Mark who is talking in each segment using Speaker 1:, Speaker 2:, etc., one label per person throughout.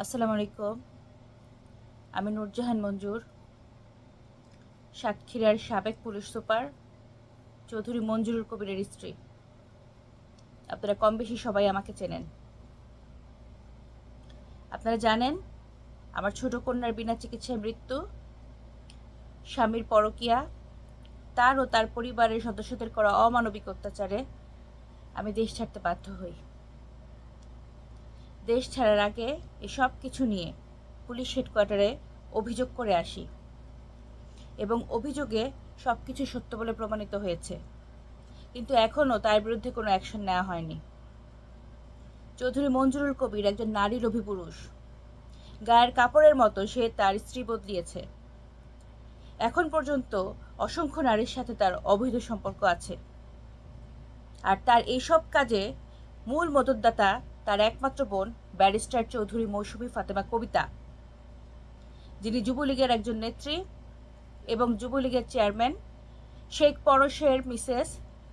Speaker 1: আসসালামু আলাইকুম। আমি নূরজাহান মঞ্জুর, সাতক্ষীরার সাবেক পুলিশ সুপার চৌধুরী মঞ্জুরুল কবিরের স্ত্রী। আপনারা কম বেশি সবাই আমাকে চেনেন। আপনারা জানেন আমার ছোট কন্যার বিনা চিকিৎসায় মৃত্যু, স্বামীর পরকীয়া, তার ও তার পরিবারের সদস্যদের করা অমানবিক অত্যাচারে আমি দেশ ছাড়তে বাধ্য হই। দেশ ছাড়ার আগে এসব কিছু নিয়ে পুলিশ হেডকোয়ার্টারে অভিযোগ করে আসি এবং অভিযোগে সব কিছু সত্য বলে প্রমাণিত হয়েছে, কিন্তু এখনও তার বিরুদ্ধে কোনো অ্যাকশন নেওয়া হয়নি। চৌধুরী মঞ্জুরুল কবির একজন নারী লোভী পুরুষ। গায়ের কাপড়ের মতো সে তার স্ত্রী বদলিয়েছে। এখন পর্যন্ত অসংখ্য নারীর সাথে তার অবৈধ সম্পর্ক আছে, আর তার এইসব কাজে মূল মদতদাতা তার একমাত্র বোন ব্যারিস্টার চৌধুরী মৌসুমী ফাতেমা কবিতা, যিনি যুবলীগের একজন নেত্রী এবং যুবলীগের চেয়ারম্যান শেখ পরশের মিসেস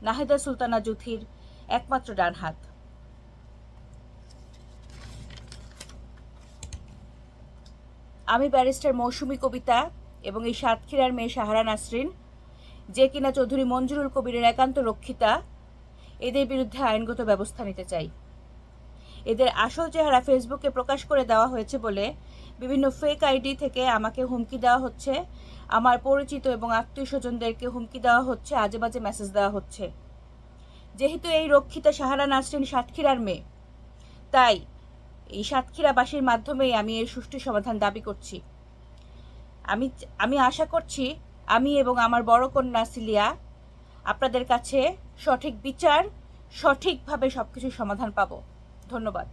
Speaker 1: নাহিদা সুলতানা জুথির একমাত্র ডান হাত। আমি ব্যারিস্টার মৌসুমী কবিতা এবং এই সাতক্ষীরার মেয়ে সাহারা নাসরিন, যে কিনা চৌধুরী মঞ্জুরুল কবিরের একান্ত রক্ষিতা, এদের বিরুদ্ধে আইনগত ব্যবস্থা নিতে চাই। এদের আসল চেহারা ফেসবুকে প্রকাশ করে দেওয়া হয়েছে বলে বিভিন্ন ফেক আইডি থেকে আমাকে হুমকি দেওয়া হচ্ছে, আমার পরিচিত এবং আত্মীয় স্বজনদেরকে হুমকি দেওয়া হচ্ছে, আজে বাজে মেসেজ দেওয়া হচ্ছে। যেহেতু এই রক্ষিতা সাহারা নাসরিন সাতক্ষীরার মেয়ে, তাই এই সাতক্ষীরাবাসীর মাধ্যমেই আমি এর সুষ্ঠু সমাধান দাবি করছি। আমি আশা করছি আমি এবং আমার বড় কন্যা সিলিয়া আপনাদের কাছে সঠিক বিচার, সঠিকভাবে সবকিছু সমাধান পাব। ধন্যবাদ।